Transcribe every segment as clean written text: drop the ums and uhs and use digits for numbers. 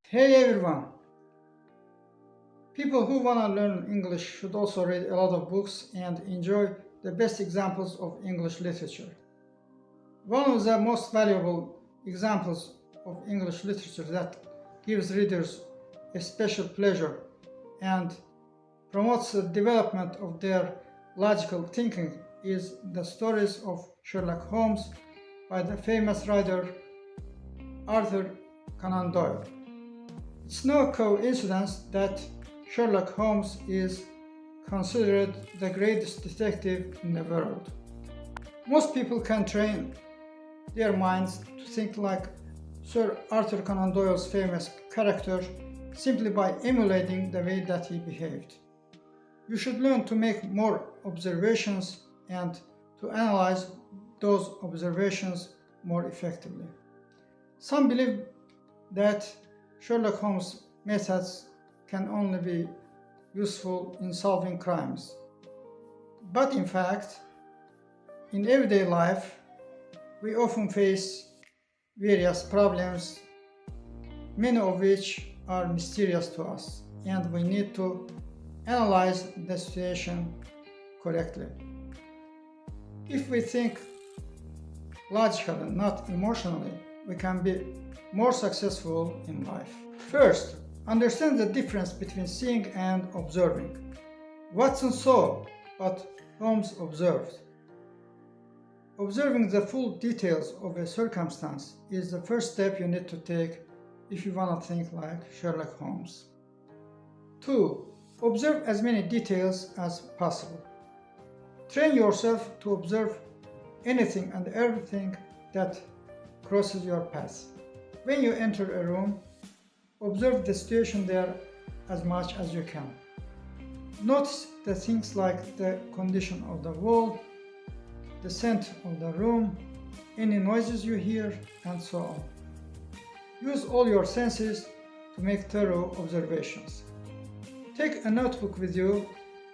Hey everyone! People who want to learn English should also read a lot of books and enjoy the best examples of English literature. One of the most valuable examples of English literature that gives readers a special pleasure and promotes the development of their logical thinking is the stories of Sherlock Holmes by the famous writer Arthur Conan Doyle. It's no coincidence that Sherlock Holmes is considered the greatest detective in the world. Most people can train their minds to think like Sir Arthur Conan Doyle's famous character simply by emulating the way that he behaved. You should learn to make more observations and to analyze those observations more effectively. Some believe that Sherlock Holmes' methods can only be useful in solving crimes. But in fact, in everyday life, we often face various problems, many of which are mysterious to us, and we need to analyze the situation correctly. If we think logically, not emotionally, we can be more successful in life. First, understand the difference between seeing and observing. Watson saw, but Holmes observed. Observing the full details of a circumstance is the first step you need to take if you want to think like Sherlock Holmes. 2. Observe as many details as possible. Train yourself to observe anything and everything that crosses your path. When you enter a room, observe the situation there as much as you can. Notice the things like the condition of the wall, the scent of the room, any noises you hear, and so on. Use all your senses to make thorough observations. Take a notebook with you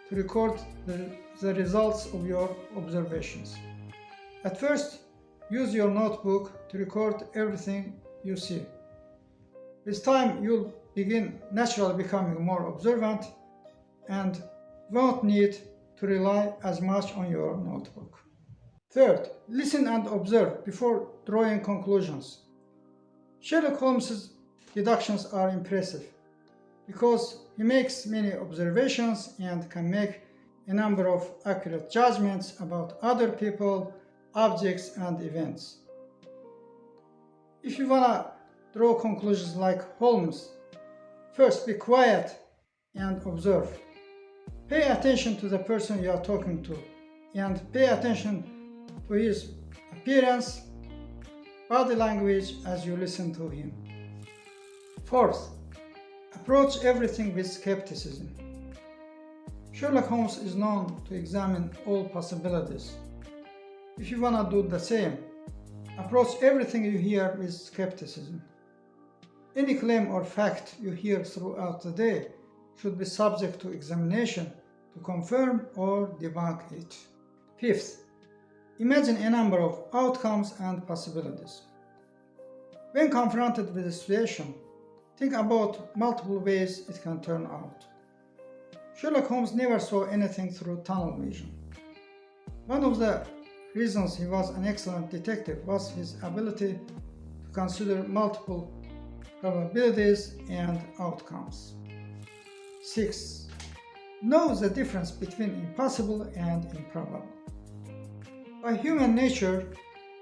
to record the results of your observations. At first, use your notebook to record everything you see. With time, you'll begin naturally becoming more observant and won't need to rely as much on your notebook. Third, listen and observe before drawing conclusions. Sherlock Holmes' deductions are impressive because he makes many observations and can make a number of accurate judgments about other people, objects, and events. If you want to draw conclusions like Holmes, first be quiet and observe. Pay attention to the person you are talking to and pay attention to his appearance, body language as you listen to him. Fourth, approach everything with skepticism. Sherlock Holmes is known to examine all possibilities. If you want to do the same, approach everything you hear with skepticism. Any claim or fact you hear throughout the day should be subject to examination to confirm or debunk it. Fifth, imagine a number of outcomes and possibilities. When confronted with a situation, think about multiple ways it can turn out. Sherlock Holmes never saw anything through tunnel vision. One of the reasons he was an excellent detective was his ability to consider multiple probabilities and outcomes. 6. Know the difference between impossible and improbable. By human nature,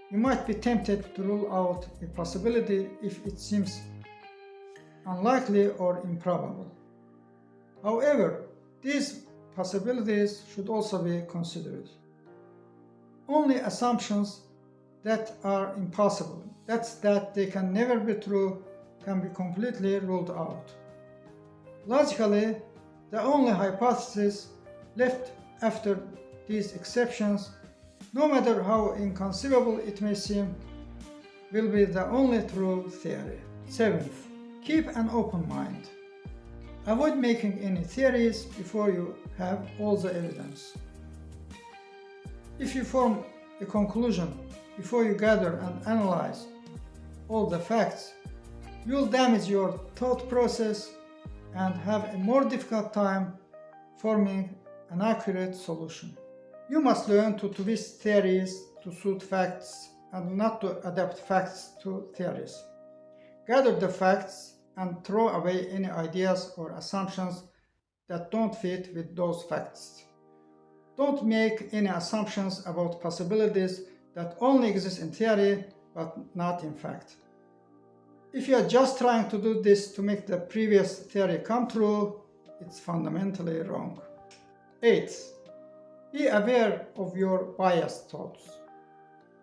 you might be tempted to rule out a possibility if it seems unlikely or improbable. However, these possibilities should also be considered. Only assumptions that are impossible, that they can never be true, can be completely ruled out. Logically, the only hypothesis left after these exceptions, no matter how inconceivable it may seem, will be the only true theory. 7th, keep an open mind. Avoid making any theories before you have all the evidence. If you form a conclusion before you gather and analyze all the facts, you'll damage your thought process and have a more difficult time forming an accurate solution. You must learn to twist theories to suit facts and not to adapt facts to theories. Gather the facts and throw away any ideas or assumptions that don't fit with those facts. Don't make any assumptions about possibilities that only exist in theory but not in fact. If you are just trying to do this to make the previous theory come true, it's fundamentally wrong. 8. Be aware of your biased thoughts.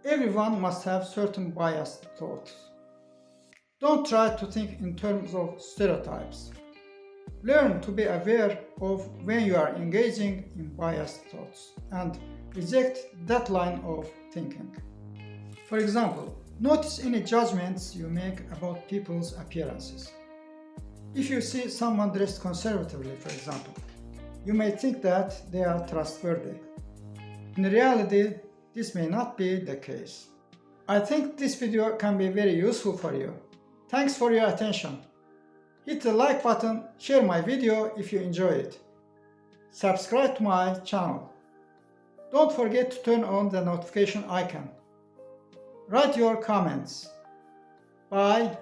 Everyone must have certain biased thoughts. Don't try to think in terms of stereotypes. Learn to be aware of when you are engaging in biased thoughts and reject that line of thinking. For example, notice any judgments you make about people's appearances. If you see someone dressed conservatively, for example, you may think that they are trustworthy. In reality, this may not be the case. I think this video can be very useful for you. Thanks for your attention. Hit the like button, share my video if you enjoy it. Subscribe to my channel. Don't forget to turn on the notification icon. Write your comments. Bye.